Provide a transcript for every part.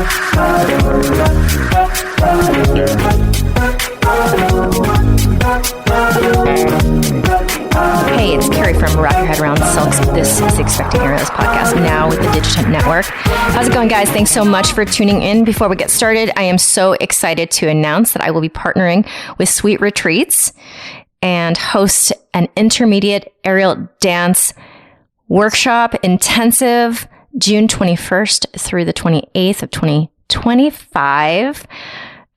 Hey, it's Carrie from Wrap Your Head Around Silks. This is the Expecting Aerials podcast, now with the Digitent Network. How's it going, guys? Thanks so much for tuning in. Before we get started, I am so excited to announce that I will be partnering with Sweet Retreats and host an intermediate aerial dance workshop intensive June 21st through the 28th of 2025.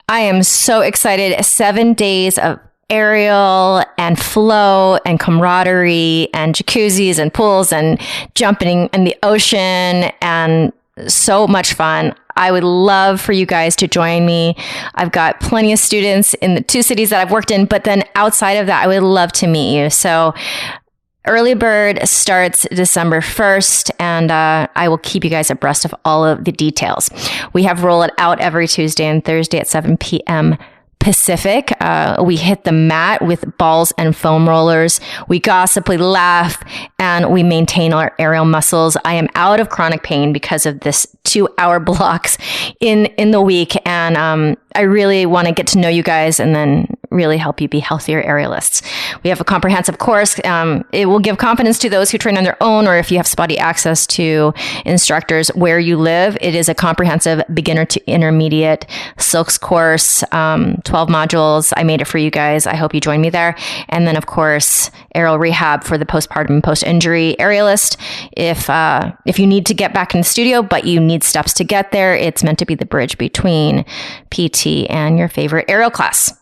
I am so excited. 7 days of aerial and flow and camaraderie and jacuzzis and pools and jumping in the ocean and so much fun. I would love for you guys to join me. I've got plenty of students in the 2 cities that I've worked in, but then outside of that, I would love to meet you. So early bird starts December 1st, and I will keep you guys abreast of all of the details. We have Roll It Out every Tuesday and Thursday at 7 p.m. Pacific. We hit the mat with balls and foam rollers. We gossip, we laugh, and we maintain our aerial muscles. I am out of chronic pain because of this 2-hour blocks in the week. And I really want to get to know you guys and then really help you be healthier aerialists. We have a comprehensive course. It will give confidence to those who train on their own, or if you have spotty access to instructors where you live. It is a comprehensive beginner to intermediate silks course, 12 modules. I made it for you guys. I hope you join me there. And then, of course, aerial rehab for the postpartum, post-injury aerialist. If you need to get back in the studio, but you need steps to get there, it's meant to be the bridge between PT and your favorite aerial class.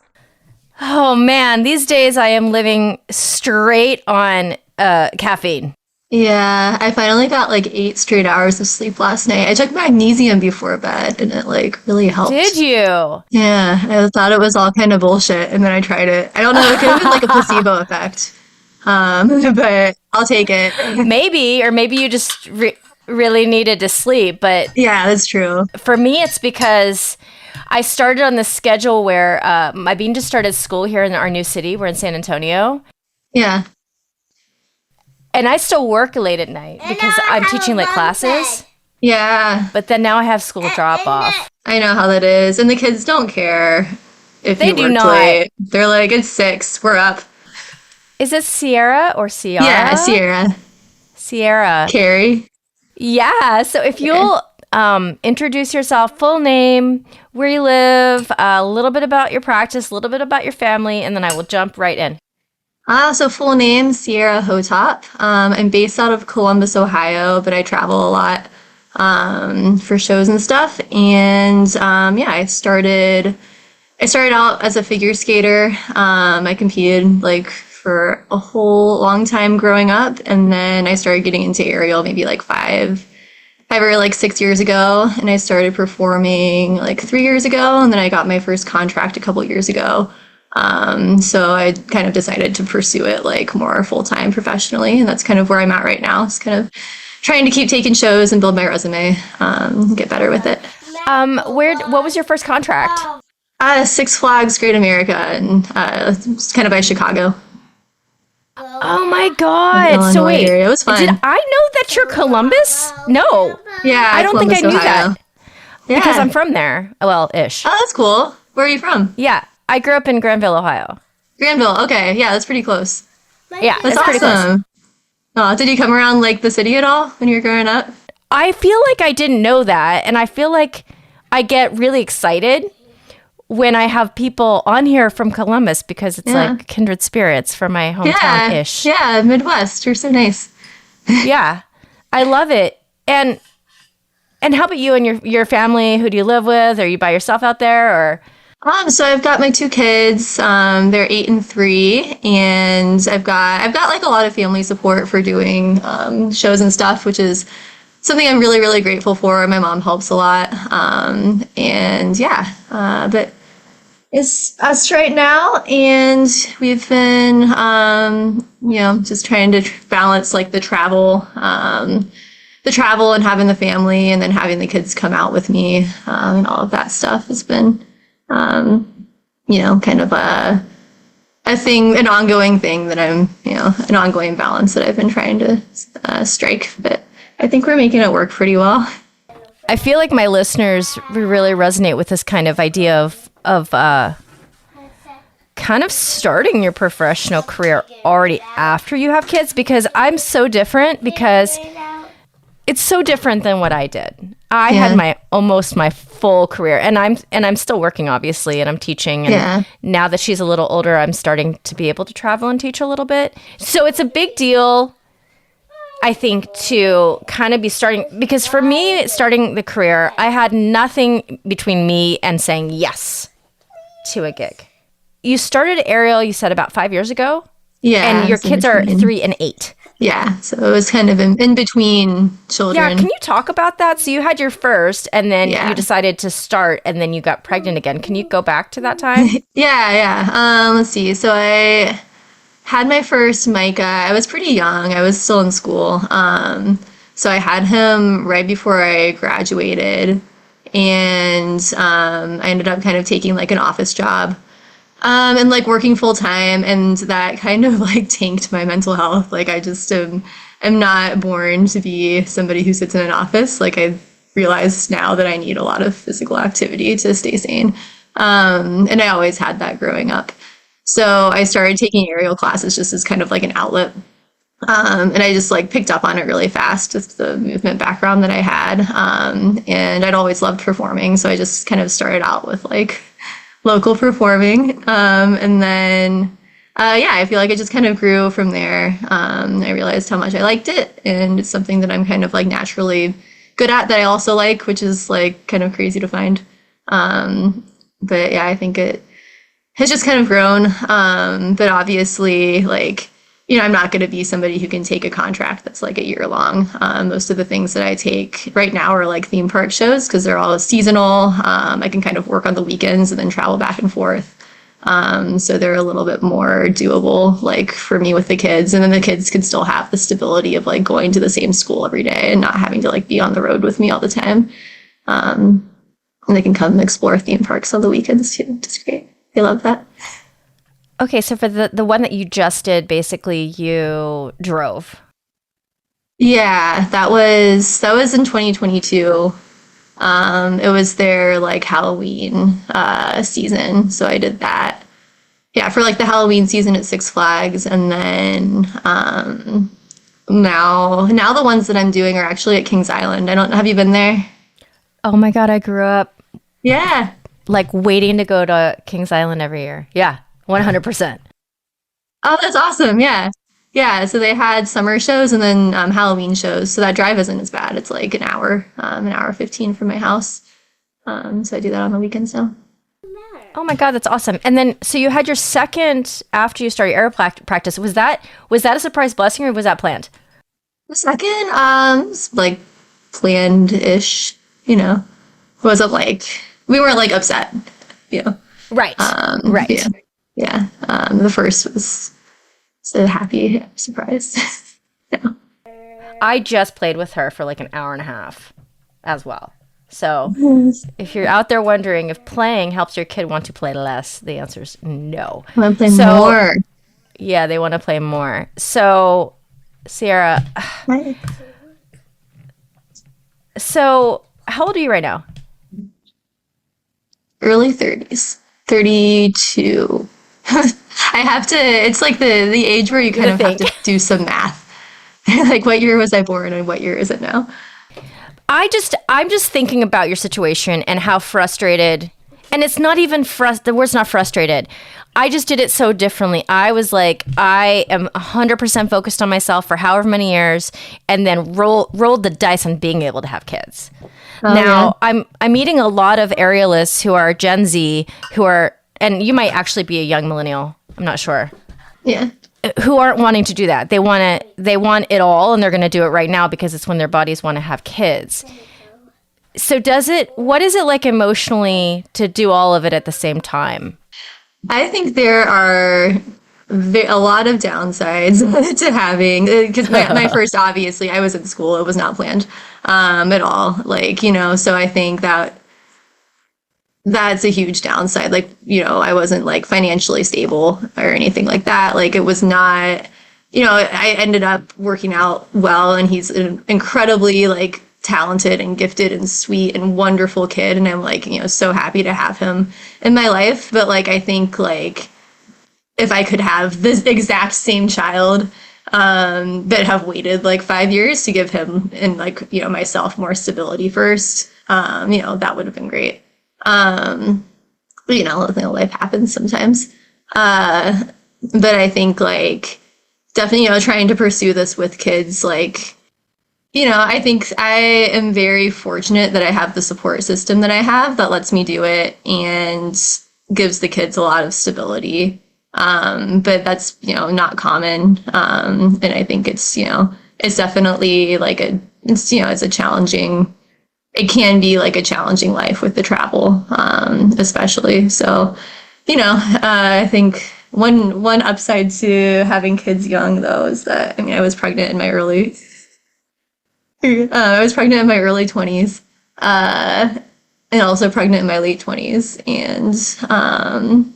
Oh man, these days I am living straight on caffeine. Yeah, I finally got like 8 straight hours of sleep last night. I took magnesium before bed and it like really helped. Did you? Yeah, I thought it was all kind of bullshit and then I tried it. I don't know, it could have been like a placebo effect. But I'll take it. Maybe you just really needed to sleep, but yeah, that's true. For me, it's because I started on the schedule where my bean just started school here in our new city. We're in San Antonio. Yeah. And I still work late at night because I'm teaching like classes. Yeah. But then now I have school drop off. I know how that is. And the kids don't care if they you do worked not. late. They're like, it's 6, we're up. Is it Cyara or Cyara? Yeah, Cyara. Cyara. Carrie. Yeah. So if you'll introduce yourself, full name, where you live, a little bit about your practice, a little bit about your family, and then I will jump right in. So full name, Cyara Hotopp. I'm based out of Columbus, Ohio, but I travel a lot for shows and stuff. And I started out as a figure skater. I competed like for a whole long time growing up, and then I started getting into aerial maybe like 5 or like 6 years ago, and I started performing like 3 years ago, and then I got my first contract a couple years ago. So I kind of decided to pursue it like more full-time professionally, and that's kind of where I'm at right now. It's kind of trying to keep taking shows and build my resume, get better with it. What was your first contract? Six Flags Great America, and it's kind of by Chicago. Oh my God. So wait, it was fun. Did I know that you're Columbus? No. Yeah, I don't Columbus, think I knew Ohio. that. Yeah. Because I'm from there. Well, ish. Oh, that's cool. Where are you from? Yeah. I grew up in Granville, Ohio. Granville. Okay. Yeah, that's pretty close. Yeah, that's awesome. Pretty close. Oh, did you come around like the city at all when you were growing up? I feel like I didn't know that. And I feel like I get really excited when I have people on here from Columbus because it's like kindred spirits from my hometown-ish. Yeah, Midwest. You're so nice. Yeah, I love it. And how about you and your family? Who do you live with? Are you by yourself out there, or? So I've got my 2 kids. They're 8 and 3, and I've got like a lot of family support for doing shows and stuff, which is something I'm really, really grateful for. My mom helps a lot, but it's us right now, and we've been just trying to balance like the travel and having the family, and then having the kids come out with me, and all of that stuff has been kind of a thing, an ongoing thing that I'm, an ongoing balance that I've been trying to strike. But I think we're making it work pretty well. I feel like my listeners really resonate with this kind of idea of kind of starting your professional career already after you have kids, because I'm so different, because it's so different than what I did. I had almost my full career, and I'm still working, obviously, and I'm teaching. And now that she's a little older, I'm starting to be able to travel and teach a little bit. So it's a big deal, I think, to kind of be starting, because for me, starting the career, I had nothing between me and saying yes to a gig. You started Ariel, you said, about 5 years ago? Yeah. And your kids are 3 and 8. Yeah, so it was kind of in between children. Yeah, can you talk about that? So you had your first, and then you decided to start, and then you got pregnant again. Can you go back to that time? Yeah. Let's see. So I had my first Micah. I was pretty young. I was still in school. So I had him right before I graduated, and I ended up kind of taking like an office job. And like working full time, and that kind of like tanked my mental health. Like I just am not born to be somebody who sits in an office. Like I realize now that I need a lot of physical activity to stay sane. And I always had that growing up. So I started taking aerial classes just as kind of like an outlet. And I just like picked up on it really fast, just the movement background that I had. And I'd always loved performing. So I just kind of started out with like local performing. And then, I feel like it just kind of grew from there. I realized how much I liked it, and it's something that I'm kind of like naturally good at, that I also like, which is like kind of crazy to find. But yeah, I think it has just kind of grown. But obviously, like, I'm not going to be somebody who can take a contract that's like a year long. Most of the things that I take right now are like theme park shows, because they're all seasonal. I can kind of work on the weekends and then travel back and forth. So they're a little bit more doable, like for me with the kids. And then the kids could still have the stability of like going to the same school every day and not having to like be on the road with me all the time. And they can come explore theme parks on the weekends too. It's great. They love that. Okay, so for the one that you just did, basically you drove. Yeah, that was in 2022. It was their like Halloween season, so I did that. Yeah, for like the Halloween season at Six Flags, and then now the ones that I'm doing are actually at Kings Island. Have you been there? Oh my God, I grew up like waiting to go to Kings Island every year. Yeah. 100%. Oh, that's awesome. Yeah. Yeah. So they had summer shows and then Halloween shows. So that drive isn't as bad. It's like an hour 15 from my house. So I do that on the weekends now. Oh my God, that's awesome. And then, so you had your second after you started air practice. Was that a surprise blessing, or was that planned? The second, was like planned-ish, wasn't like, we weren't like upset, Right. Right. Yeah. The first was a happy surprise. Yeah. I just played with her for like an hour and a half as well. So if you're out there wondering if playing helps your kid want to play less, the answer is no. I want to play more. Yeah, they want to play more. So, Cyara, so how old are you right now? Early 30s. 32. I have to, it's like the age where you kind of have to do some math. Like, what year was I born and what year is it now? I'm just thinking about your situation and how frustrated, and it's not even the word's not frustrated. I just did it so differently. I was like, I am 100% focused on myself for however many years, and then rolled the dice on being able to have kids. Now, yeah. I'm meeting a lot of aerialists who are Gen Z, who are, and you might actually be a young millennial, I'm not sure. Yeah. Who aren't wanting to do that. They want it all, and they're going to do it right now because it's when their bodies want to have kids. So what is it like emotionally to do all of it at the same time? I think there are a lot of downsides to having, because my first, obviously, I was in school. It was not planned at all. Like, so I think that's a huge downside. Like, I wasn't like financially stable or anything like that. Like, it was not, I ended up working out well, and he's an incredibly like talented and gifted and sweet and wonderful kid, and I'm like, so happy to have him in my life. But like, I think like if I could have this exact same child, but have waited like 5 years to give him and like, myself more stability first, that would have been great. But life happens sometimes. But I think like definitely, trying to pursue this with kids, like, I think I am very fortunate that I have the support system that I have that lets me do it and gives the kids a lot of stability. But that's, not common. And I think it's, it's definitely like it's a challenging, it can be like a challenging life with the travel, especially. So, I think one upside to having kids young though is that, I was pregnant in my early 20s, and also pregnant in my late 20s. And,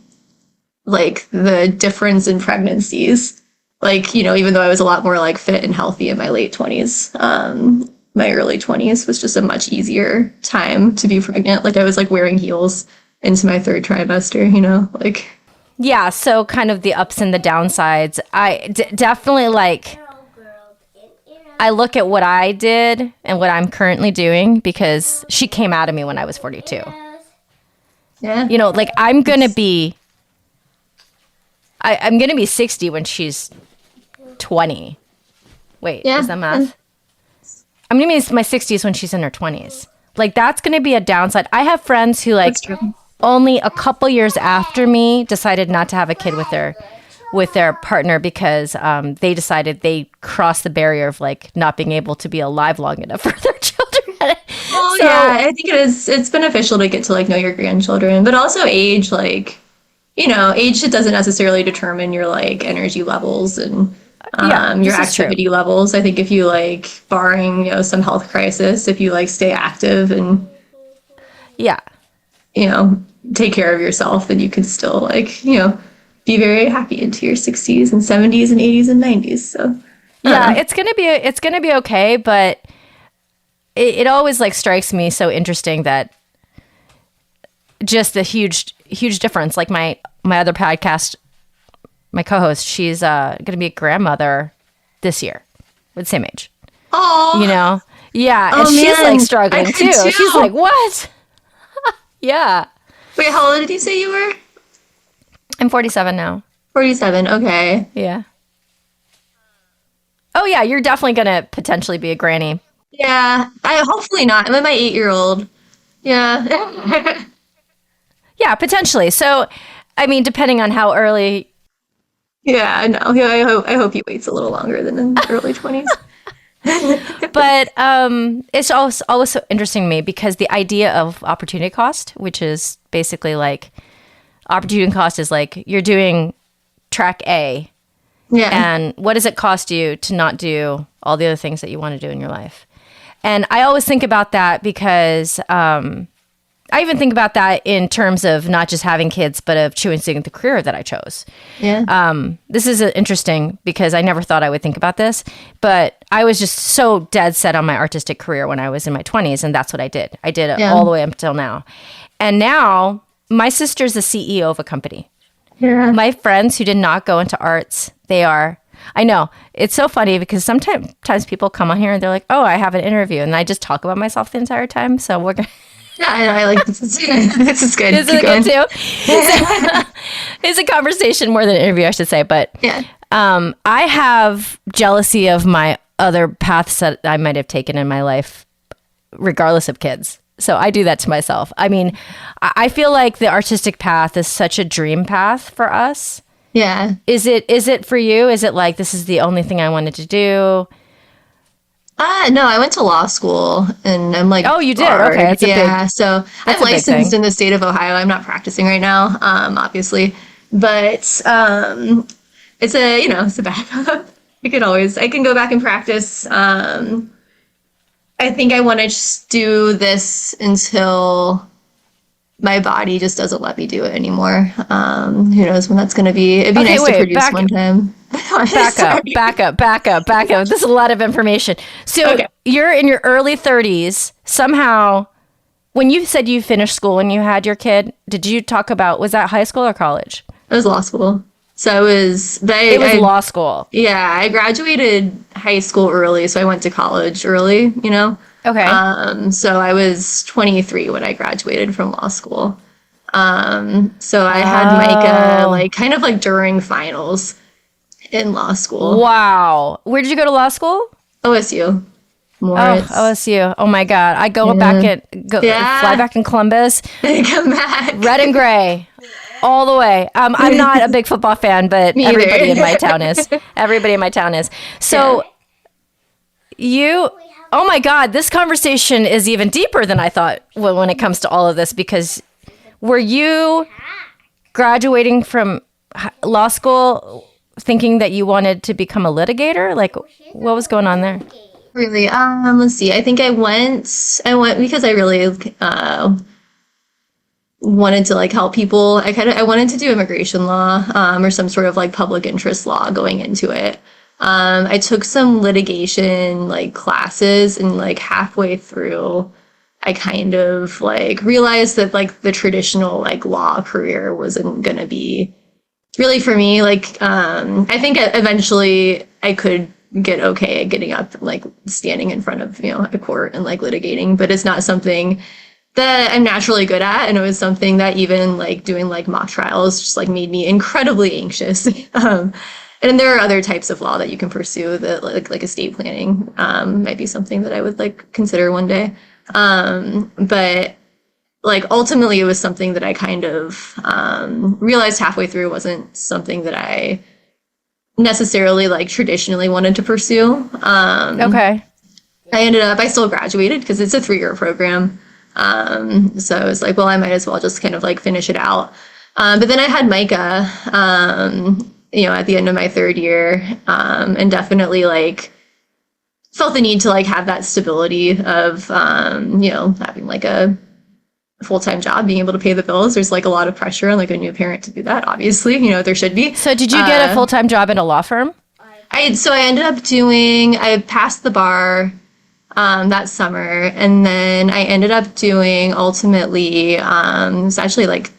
like the difference in pregnancies, like, even though I was a lot more like fit and healthy in my late 20s, my early 20s was just a much easier time to be pregnant. Like I was like wearing heels into my third trimester, like. Yeah, so kind of the ups and the downsides. I definitely like, I look at what I did and what I'm currently doing because she came out of me when I was 42. Yeah. Like I'm going to be 60 when she's 20. Wait, Yeah. is that math? I'm going to be in my 60s when she's in her 20s. Like that's going to be a downside. I have friends who like only a couple years after me decided not to have a kid with their partner because they decided they crossed the barrier of like not being able to be alive long enough for their children. Oh, yeah, I think it's beneficial to get to like know your grandchildren, but also age, like, age doesn't necessarily determine your like energy levels and your activity levels. I think if you like, barring, some health crisis, if you like stay active and take care of yourself, then you can still like, be very happy into your 60s and 70s and 80s and 90s. So it's gonna be okay, but it always like strikes me so interesting that just the huge difference. Like my other podcast, my co-host, she's gonna be a grandmother this year with the same age. Oh, yeah, and she's like struggling too. She's like, what? Yeah. Wait, how old did you say you were? I'm 47 now. 47. Okay. Yeah. Oh yeah, you're definitely gonna potentially be a granny. Yeah, I hopefully not. I'm with my 8-year-old. Yeah. Yeah, potentially. So, I mean, depending on how early. Yeah, I know. Yeah, I hope he waits a little longer than in the early 20s. But it's always so interesting to me because the idea of opportunity cost, which is basically like opportunity cost is like you're doing track A. Yeah. And what does it cost you to not do all the other things that you want to do in your life? And I always think about that because I even think about that in terms of not just having kids, but of choosing the career that I chose. Yeah. This is interesting because I never thought I would think about this, but I was just so dead set on my artistic career when I was in my 20s, and that's what I did. I did it all the way up until now. And now my sister's the CEO of a company. Yeah. My friends who did not go into arts, they are. I know. It's so funny because sometimes people come on here and they're like, oh, I have an interview. And I just talk about myself the entire time. So we're going to. Yeah, I like this. This is good. Is it good too? It's a conversation more than an interview, I should say. But yeah. I have jealousy of my other paths that I might have taken in my life, regardless of kids. So I do that to myself. I mean, I feel like the artistic path is such a dream path for us. Yeah. Is it for you? Is it like, this is the only thing I wanted to do? No, I went to law school and I'm like, oh, you did? Okay. That's so I'm licensed in the state of Ohio. I'm not practicing right now, obviously, but it's a backup. I can go back and practice. I think I want to just do this until my body just doesn't let me do it anymore. Who knows when that's going to be? It'd be Okay, nice to wait, produce one time. Sorry. back up. This is a lot of information. So Okay. you're in your early 30s. Somehow, when you said you finished school and you had your kid, did you talk about, was that high school or college? It was law school. So It was law school. Yeah, I graduated high school early, so I went to college early, you know? Okay. So I was 23 when I graduated from law school. So I had Micah like kind of like during finals in law school. Wow. Where did you go to law school? OSU. Oh, Moritz. OSU. Oh my God. I go back fly back in Columbus. Come back. Red and gray. All the way. I'm not a big football fan, but Me everybody either. in my town is. Everybody in my town is. So oh my God, this conversation is even deeper than I thought when it comes to all of this, because were you graduating from law school thinking that you wanted to become a litigator? Like, what was going on there? Really? Let's see. I think I went because I really wanted to like help people. I wanted to do immigration law or some sort of like public interest law going into it. I took some litigation like classes, and like halfway through I kind of like realized that like the traditional like law career wasn't going to be really for me. Like I think eventually I could get okay at getting up and like standing in front of, you know, a court and like litigating, but it's not something that I'm naturally good at. And it was something that even like doing like mock trials just like made me incredibly anxious. And there are other types of law that you can pursue that like estate planning might be something that I would like consider one day. But like ultimately it was something that I kind of realized halfway through wasn't something that I necessarily like traditionally wanted to pursue. Okay. I still graduated because it's a 3-year program. So I was like, well, I might as well just kind of like finish it out. But then I had Micah, you know, at the end of my 3rd year, and definitely like felt the need to like have that stability of, you know, having like a full-time job, being able to pay the bills. There's like a lot of pressure on like a new parent to do that, obviously, you know, there should be. So did you get a full-time job in a law firm? I passed the bar that summer, and then I ended up doing ultimately it's actually like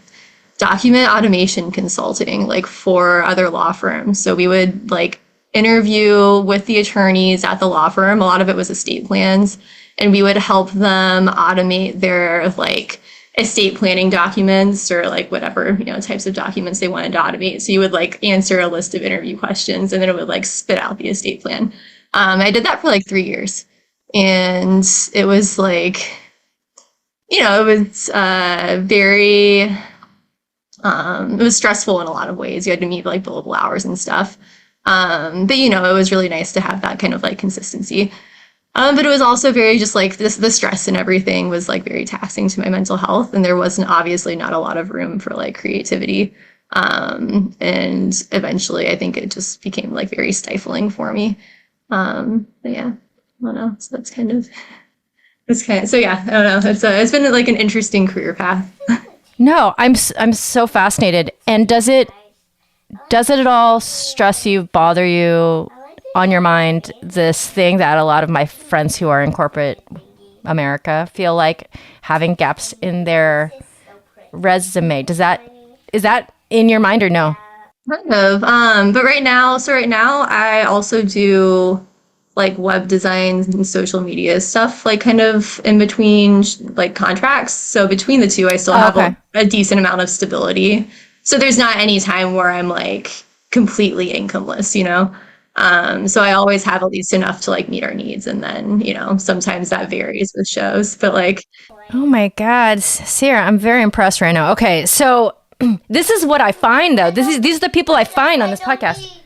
document automation consulting like for other law firms. So we would like interview with the attorneys at the law firm. A lot of it was estate plans, and we would help them automate their like estate planning documents or like whatever, you know, types of documents they wanted to automate. So you would like answer a list of interview questions, and then it would like spit out the estate plan. I did that for like 3 years. And it was like, you know, it was very, it was stressful in a lot of ways. You had to meet like billable hours and stuff. But, you know, it was really nice to have that kind of like consistency. But it was also very just like the stress and everything was like very taxing to my mental health. And there wasn't obviously not a lot of room for like creativity. And eventually I think it just became like very stifling for me. But yeah. I don't know. So that's kind of, so yeah, I don't know. It's been like an interesting career path. No, I'm so fascinated. And does it at all stress you, bother you, on your mind, this thing that a lot of my friends who are in corporate America feel like having gaps in their resume? Is that in your mind or no? Kind of. But right now I also do like web designs and social media stuff, like kind of in between like contracts. So between the two, I still have a decent amount of stability. So there's not any time where I'm like completely incomeless, you know? So I always have at least enough to like meet our needs. And then, you know, sometimes that varies with shows, but like. Oh my God, Cyara, I'm very impressed right now. Okay. So this is what I find though. These are the people I find on this podcast.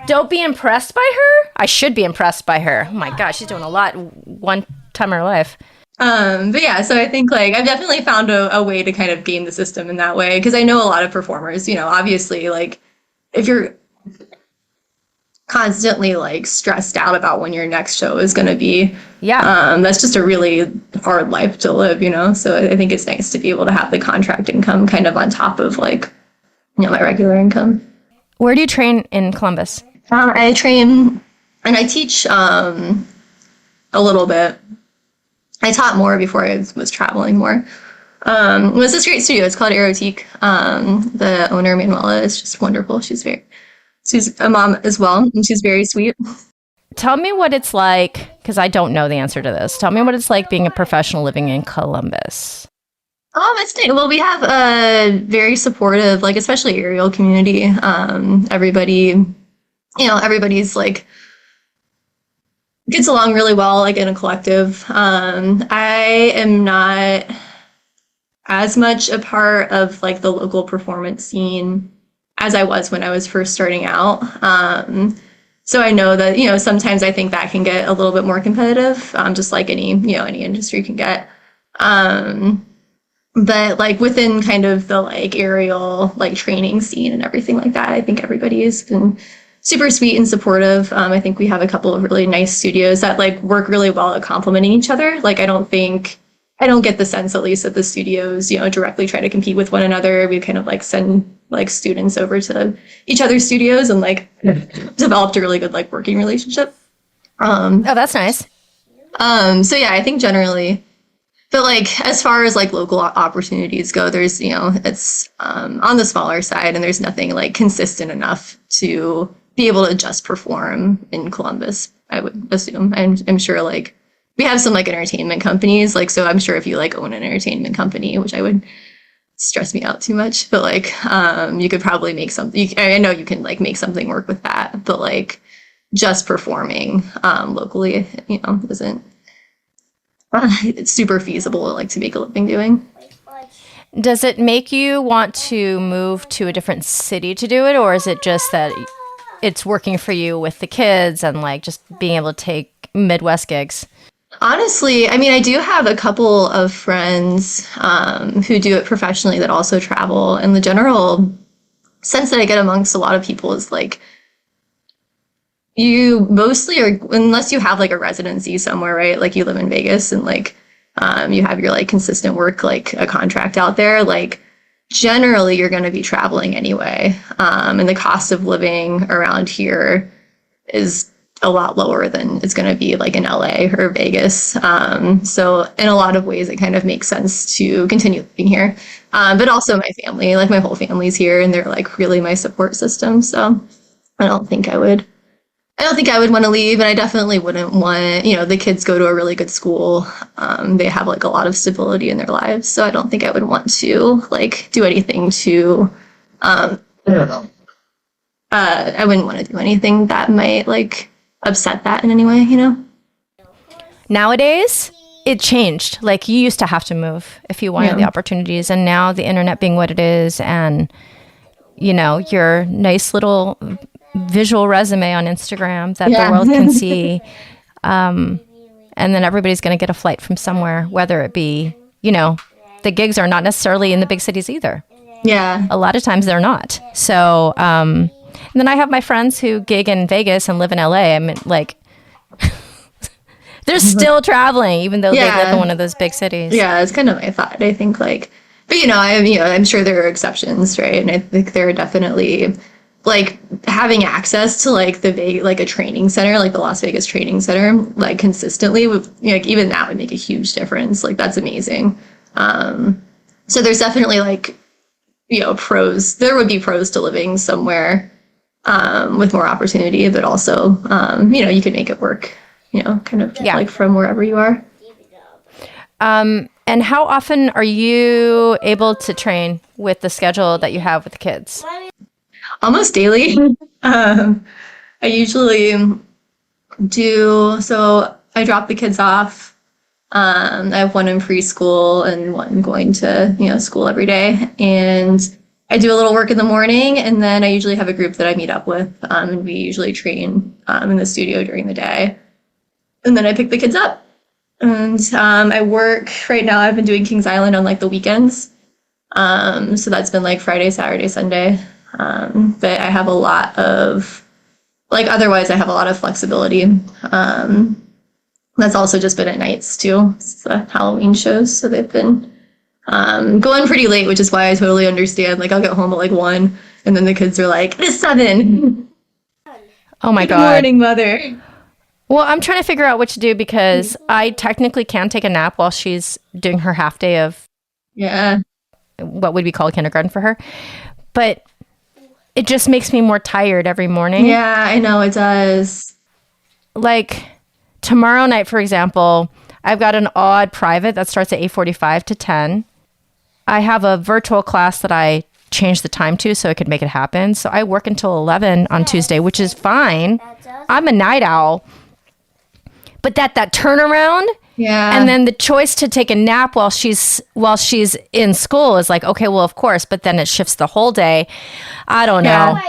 Don't be impressed by her? I should be impressed by her. Oh my gosh, she's doing a lot one time in her life. But yeah, so I think like I've definitely found a way to kind of game the system in that way, because I know a lot of performers, you know, obviously like if you're constantly like stressed out about when your next show is going to be. Yeah. That's just a really hard life to live, you know? So I think it's nice to be able to have the contract income kind of on top of like, you know, my regular income. Where do you train in Columbus? I train and I teach a little bit. I taught more before I was traveling more. It was this great studio. It's called Aerotique. The owner, Manuela, is just wonderful. She's a mom as well, and she's very sweet. Tell me what it's like, because I don't know the answer to this. Tell me what it's like being a professional living in Columbus. It's nice. Well, we have a very supportive, like especially aerial community. Everybody, everybody's like gets along really well, like in a collective. I am not as much a part of like the local performance scene as I was when I was first starting out. So I know that, sometimes I think that can get a little bit more competitive, just like any industry can get. But like within kind of the like aerial like training scene and everything like that, I think everybody has been super sweet and supportive. I think we have a couple of really nice studios that like work really well at complementing each other. Like I don't get the sense, at least, that the studios, directly try to compete with one another. We kind of like send like students over to each other's studios and like developed a really good like working relationship. Oh, that's nice. So yeah, I think generally, but like as far as like local opportunities go, there's it's on the smaller side, and there's nothing like consistent enough to be able to just perform in Columbus. I would assume. I'm sure like we have some like entertainment companies, like so I'm sure if you like own an entertainment company, which I would stress me out too much, but like you could probably make something. I know you can like make something work with that, but like just performing locally, isn't it's super feasible like to make a living doing. Does it make you want to move to a different city to do it, or is it just that it's working for you with the kids and like just being able to take Midwest gigs? Honestly, I mean, I do have a couple of friends who do it professionally that also travel, and the general sense that I get amongst a lot of people is like, you mostly are, unless you have like a residency somewhere, right? Like you live in Vegas and like you have your like consistent work, like a contract out there, like generally you're going to be traveling anyway. And the cost of living around here is a lot lower than it's going to be like in LA or Vegas. So in a lot of ways, it kind of makes sense to continue living here. But also my family, like my whole family's here, and they're like really my support system. So I don't think I would want to leave, and I definitely wouldn't want, the kids go to a really good school. They have like a lot of stability in their lives. So I don't think I would want to like do anything to, I don't know. I wouldn't want to do anything that might like upset that in any way, Nowadays, it changed. Like you used to have to move if you wanted the opportunities, and now the internet being what it is, and your nice little visual resume on Instagram that the world can see, and then everybody's going to get a flight from somewhere, whether it be, the gigs are not necessarily in the big cities either. Yeah. A lot of times they're not. So, and then I have my friends who gig in Vegas and live in LA. I mean, like, they're still traveling, even though they live in one of those big cities. Yeah, it's kind of my thought. I think, like, but I'm sure there are exceptions, right? And I think there are definitely, like, having access to like a training center, like the Las Vegas Training Center, like consistently, like even that would make a huge difference. Like that's amazing. So there's definitely like, pros. There would be pros to living somewhere with more opportunity, but also, you could make it work, kind of like from wherever you are. And how often are you able to train with the schedule that you have with the kids? Almost daily. I usually so I drop the kids off. I have one in preschool and one going to, school every day. And I do a little work in the morning, and then I usually have a group that I meet up with, and we usually train in the studio during the day. And then I pick the kids up. And I work right now. I've been doing Kings Island on like the weekends. So that's been like Friday, Saturday, Sunday. But I have a lot of like otherwise I have a lot of flexibility. That's also just been at nights too. It's the Halloween shows, so they've been going pretty late, which is why I totally understand. Like I'll get home at like 1, and then the kids are like, "It's 7." Oh my Good God. morning, mother. Well, I'm trying to figure out what to do because I technically can take a nap while she's doing her half day of what would be called kindergarten for her. But it just makes me more tired every morning. Yeah, I know it does. Like tomorrow night, for example, I've got an odd private that starts at 8:45 to 10. I have a virtual class that I changed the time to so I could make it happen. So I work until 11 on Tuesday, which is fine. I'm a night owl. But that turnaround, and then the choice to take a nap while she's in school is like, okay, well, of course, but then it shifts the whole day. I don't know.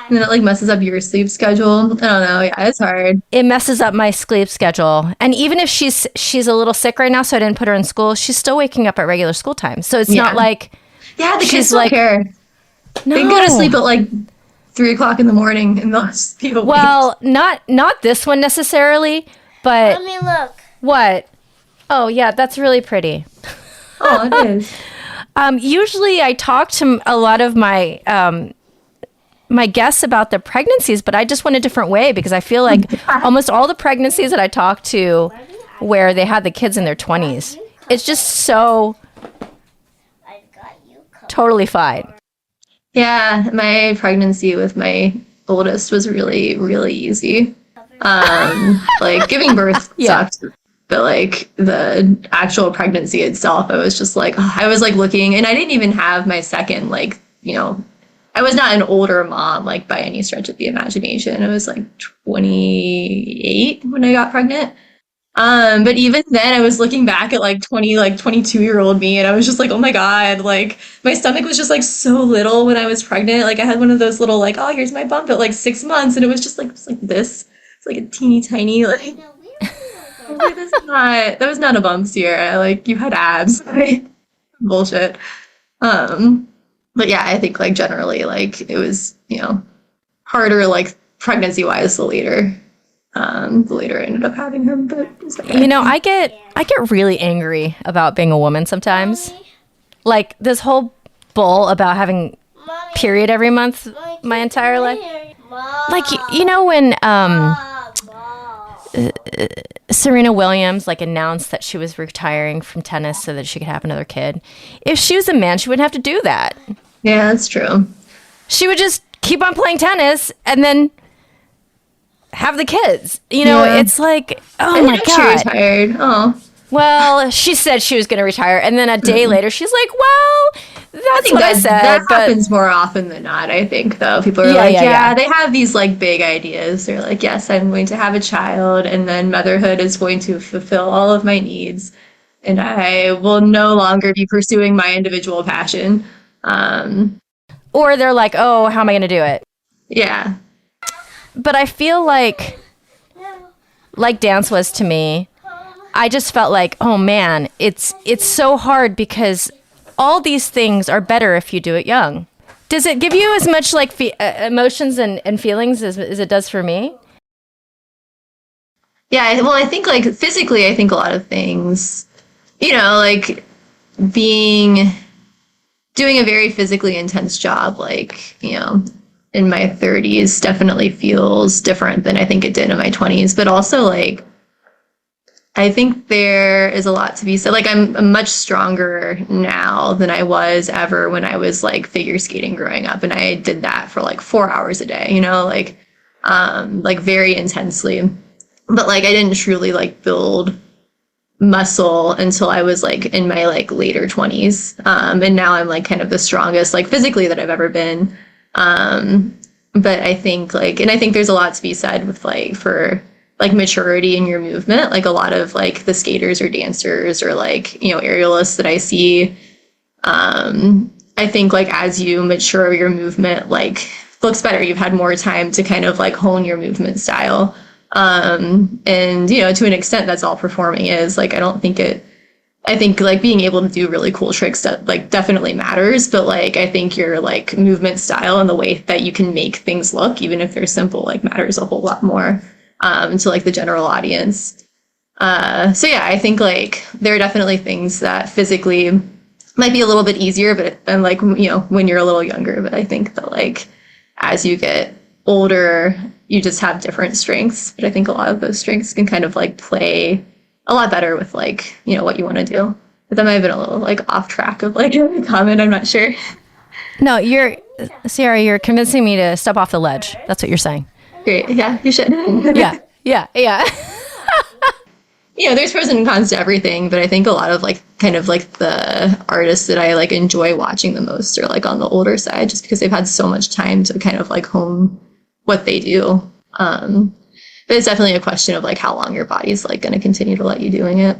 And then it like messes up your sleep schedule. I don't know. Yeah, it's hard. It messes up my sleep schedule. And even if she's a little sick right now, so I didn't put her in school, she's still waking up at regular school time. So it's not like the kids she's don't like, care. No. They go to sleep at like 3:00 in the morning, and they'll just be awake. Well, not this one necessarily. But let me look. What? Oh, yeah, that's really pretty. Oh, it is. Usually I talk to a lot of my my guests about their pregnancies, but I just went a different way because I feel like almost all the pregnancies that I talk to where they had the kids in their 20s, it's just so totally fine. Yeah, my pregnancy with my oldest was really, really easy. Like giving birth sucked, but like the actual pregnancy itself, I was just like, I was like looking, and I didn't even have my second, like, I was not an older mom, like by any stretch of the imagination. I was like 28 when I got pregnant. But even then I was looking back at like 22-year-old me, and I was just like, oh my God, like my stomach was just like so little when I was pregnant. Like I had one of those little like, oh, here's my bump at like 6 months, and it was just like this. Like a teeny tiny, like, that was not a bump, Cyara. Like you had abs. Like, bullshit. But yeah, I think like generally like it was, harder like pregnancy wise the later I ended up having him. But okay. I get really angry about being a woman sometimes. Like this whole bull about having period every month my entire life. Like when Serena Williams like announced that she was retiring from tennis so that she could have another kid. If she was a man, she wouldn't have to do that. Yeah, that's true. She would just keep on playing tennis and then have the kids. It's like, oh my God. She retired. Oh. Well, she said she was going to retire, and then a day later, she's like, "Well, that's what I said." That happens more often than not. I think, though, people are they have these like big ideas. They're like, "Yes, I'm going to have a child, and then motherhood is going to fulfill all of my needs, and I will no longer be pursuing my individual passion." Or they're like, "Oh, how am I going to do it?" Yeah, but I feel like dance was to me. I just felt like, oh man, it's so hard because all these things are better if you do it young. Does it give you as much like emotions and feelings as it does for me? Yeah, well, I think like physically, I think a lot of things, like doing a very physically intense job, like, in my 30s definitely feels different than I think it did in my 20s, but also like, I think there is a lot to be said. Like I'm much stronger now than I was ever when I was like figure skating growing up, and I did that for like 4 hours a day, like very intensely. But like I didn't truly like build muscle until I was like in my like later 20s. And now I'm like kind of the strongest like physically that I've ever been. But I think there's a lot to be said with like for like maturity in your movement. Like a lot of like the skaters or dancers or like, aerialists that I see, I think like as you mature, your movement like looks better. You've had more time to kind of like hone your movement style. And to an extent that's all performing is. Like I don't think it I think like being able to do really cool tricks that like definitely matters, but like I think your like movement style and the way that you can make things look, even if they're simple, like matters a whole lot more to like the general audience. So yeah, I think like there are definitely things that physically might be a little bit easier, but than like when you're a little younger. But I think that like as you get older, you just have different strengths. But I think a lot of those strengths can kind of like play a lot better with like what you want to do. But that might have been a little like off track of like a comment. I'm not sure. No, Cyara, you're convincing me to step off the ledge. That's what you're saying. Great. Yeah, you should. Yeah. There's pros and cons to everything, but I think a lot of like kind of like the artists that I like enjoy watching the most are like on the older side, just because they've had so much time to kind of like hone what they do. But it's definitely a question of like how long your body's like going to continue to let you doing it.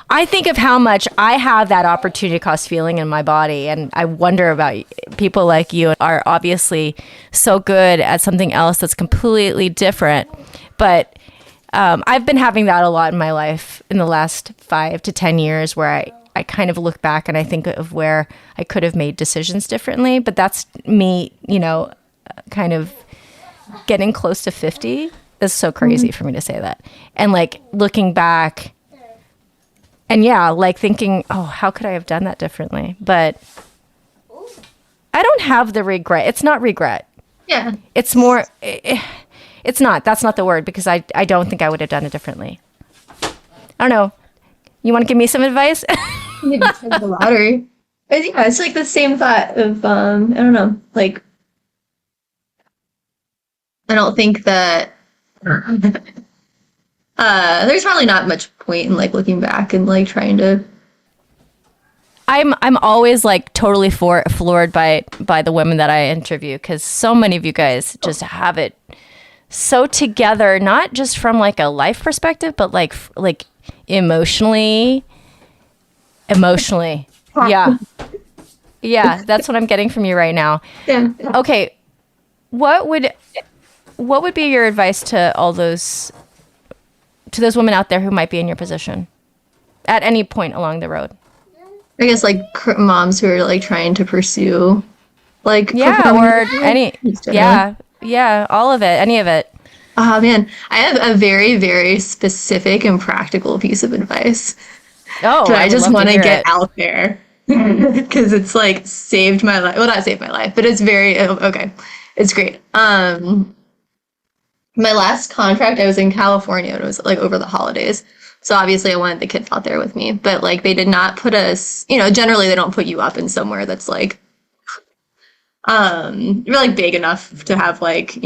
I think of how much I have that opportunity cost feeling in my body, and I wonder about people like you are obviously so good at something else that's completely different. But I've been having that a lot in my life in the last 5 to 10 years where I kind of look back and I think of where I could have made decisions differently. But that's me, kind of getting close to 50 is so crazy for me to say that. And like looking back and like thinking, oh, how could I have done that differently? But I don't have the regret. It's not regret. Yeah. It's more, it's not. That's not the word, because I don't think I would have done it differently. I don't know. You want to give me some advice? Maybe take the lottery. But yeah, it's like the same thought of, I don't know, like, I don't think that there's probably not much point in like looking back and like trying to. I'm always like totally floored by the women that I interview, because so many of you guys just have it so together, not just from like a life perspective, but like emotionally. Yeah, that's what I'm getting from you right now. Yeah. Okay, what would be your advice to all those women out there who might be in your position at any point along the road? I guess like moms who are like trying to pursue like or any all of it, any of it. Oh man, I have a very, very specific and practical piece of advice. Oh, I just want to get out there because it's like saved my life. Well, not saved my life, but it's very okay. It's great. My last contract, I was in California, and it was like over the holidays. So obviously I wanted the kids out there with me, but like they did not put us, generally they don't put you up in somewhere that's like, you're like big enough to have like,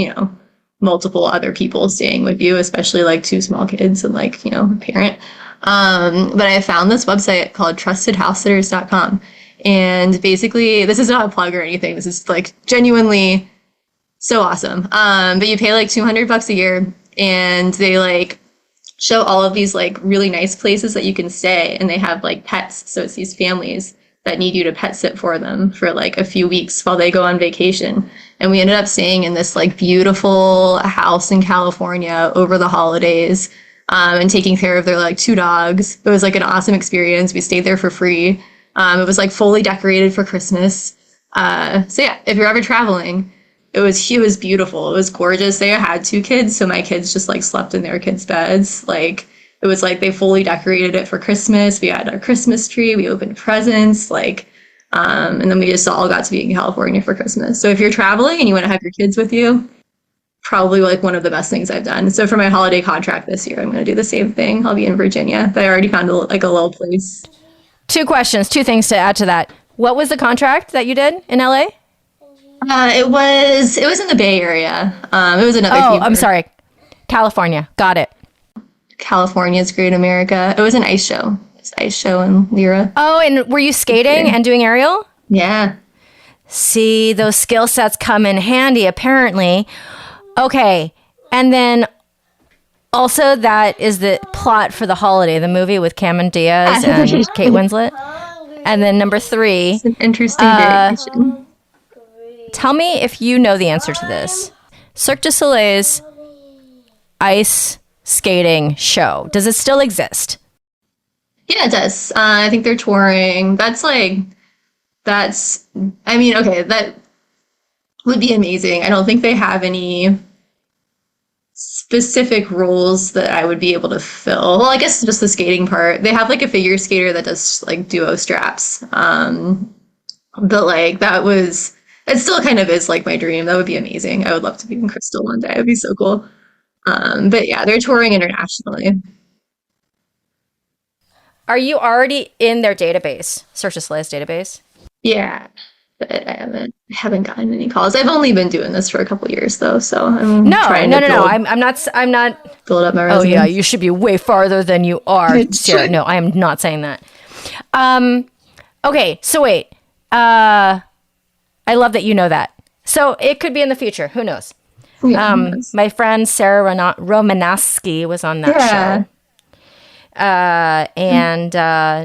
multiple other people staying with you, especially like 2 small kids and like, a parent. But I found this website called trustedhousesitters.com. And basically this is not a plug or anything. This is like genuinely so awesome. But you pay like $200 a year, and they like show all of these like really nice places that you can stay, and they have like pets. So it's these families that need you to pet sit for them for like a few weeks while they go on vacation. And we ended up staying in this like beautiful house in California over the holidays, and taking care of their like 2 dogs. It was like an awesome experience. We stayed there for free. It was like fully decorated for Christmas. So yeah, if you're ever traveling, it was beautiful. It was gorgeous. They had 2 kids, so my kids just like slept in their kids' beds. Like it was like they fully decorated it for Christmas. We had our Christmas tree. We opened presents, and then we just all got to be in California for Christmas. So if you're traveling and you want to have your kids with you, probably like one of the best things I've done. So for my holiday contract this year, I'm going to do the same thing. I'll be in Virginia. But I already found a little place. 2 questions, 2 things to add to that. What was the contract that you did in LA? It was in the Bay Area. It was another. Oh, I'm sorry. California. Got it. California's Great America. It was an ice show. It's ice show in Lyra. Oh, and were you skating and doing aerial? Yeah. See, those skill sets come in handy, apparently. Okay. And then also that is the plot for The Holiday, the movie with Cameron Diaz and Kate Winslet. And then number 3. It's an interesting variation. Tell me if you know the answer to this. Cirque du Soleil's ice skating show. Does it still exist? Yeah, it does. I think they're touring. I mean, okay, that would be amazing. I don't think they have any specific roles that I would be able to fill. Well, I guess just the skating part. They have like a figure skater that does like duo straps. But like it still kind of is like my dream. That would be amazing. I would love to be in Crystal one day. It would be so cool. But yeah, they're touring internationally. Are you already in their database, Cirque du Soleil's database? Yeah, but I haven't gotten any calls. I've only been doing this for a couple years though, so I'm No. I'm not. build up my Oh resume. yeah, you should be way farther than you are, It's Sarah. true. No, I am not saying that. Okay, so wait. I love that you know that. So it could be in the future. Who knows? Yeah, My friend Sarah Romanaski was on that yeah. show. And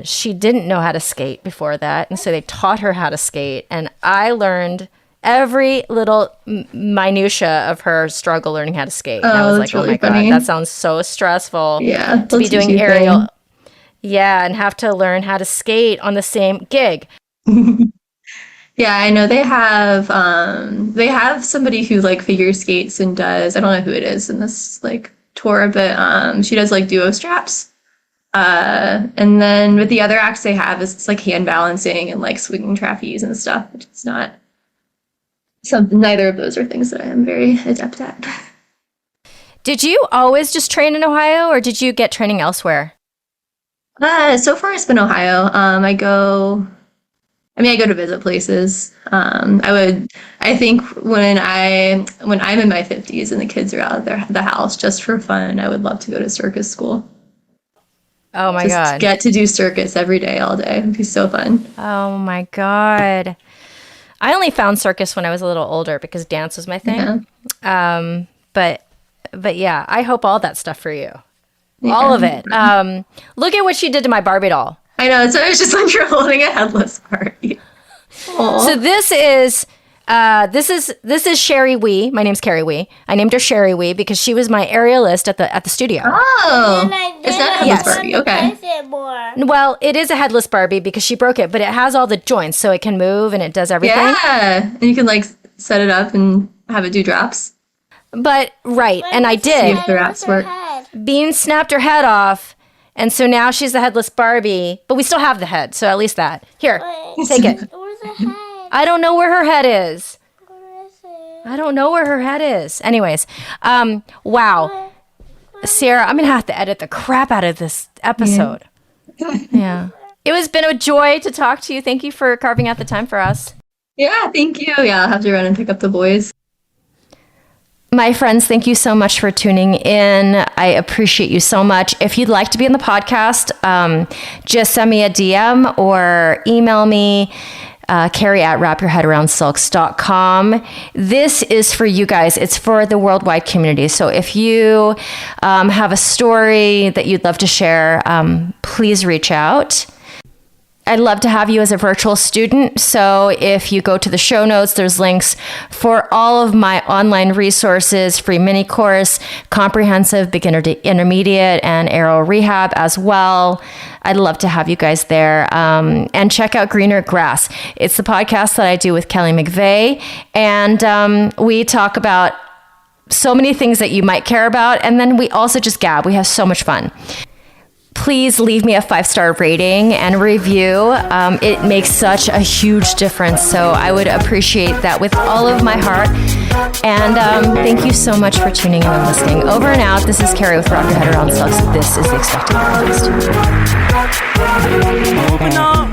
she didn't know how to skate before that. And so they taught her how to skate. And I learned every little minutia of her struggle learning how to skate. And I Oh, was that's like, oh really my funny. God, that sounds so stressful Yeah, to be that's a doing cute aerial. thing. Yeah, and have to learn how to skate on the same gig. Yeah, I know they have somebody who like figure skates and does, I don't know who it is in this like tour, but she does like duo straps. And then with the other acts they have is it's like hand balancing and like swinging trapeze and stuff, which is not neither of those are things that I am very adept at. Did you always just train in Ohio or did you get training elsewhere? So far it's been Ohio. I go to visit places. I think when I'm in my 50s and the kids are out of the house just for fun, I would love to go to circus school. Oh my Just God. get to do circus every day, all day. It'd be so fun. Oh my God. I only found circus when I was a little older because dance was my thing. Yeah. But yeah, I hope all that stuff for you. Yeah. All of it. Look at what she did to my Barbie doll. I know. So I was just like you're holding a headless Barbie. Aw. So this is Sherry Wee. My name's Carrie Wee. I named her Sherry Wee because she was my aerialist at the studio. Oh, it's not a headless Yes. Barbie. Okay. Well, it is a headless Barbie because she broke it, but it has all the joints, so it can move and it does everything. Yeah, and you can like set it up and have it do drops. But right, and I See did. if the wraps work. Bean snapped her head off, and so now she's the headless Barbie. But we still have the head, so at least that. Here, take it. Where's the head? I don't know where her head is. Where is it? I don't know where her head is. Anyways, wow. Sarah, I'm going to have to edit the crap out of this episode. Yeah. It has been a joy to talk to you. Thank you for carving out the time for us. Yeah, thank you. Yeah, I'll have to run and pick up the boys. My friends, thank you so much for tuning in. I appreciate you so much. If you'd like to be in the podcast, just send me a DM or email me, Carrie at wrapyourheadaroundsilks.com. This is for you guys. It's for the worldwide community. So if you have a story that you'd love to share, please reach out. I'd love to have you as a virtual student. So if you go to the show notes, there's links for all of my online resources, free mini course, comprehensive beginner to intermediate, and aero rehab as well. I'd love to have you guys there. And check out Greener Grass. It's the podcast that I do with Kelly McVeigh. And we talk about so many things that you might care about. And then we also just gab. We have so much fun. Please leave me a 5-star rating and review. It makes such a huge difference. So I would appreciate that with all of my heart. And thank you so much for tuning in and listening. Over and out. This is Carrie with Wrap Your Head Around Silks. This is the Expected Podcast. Open up.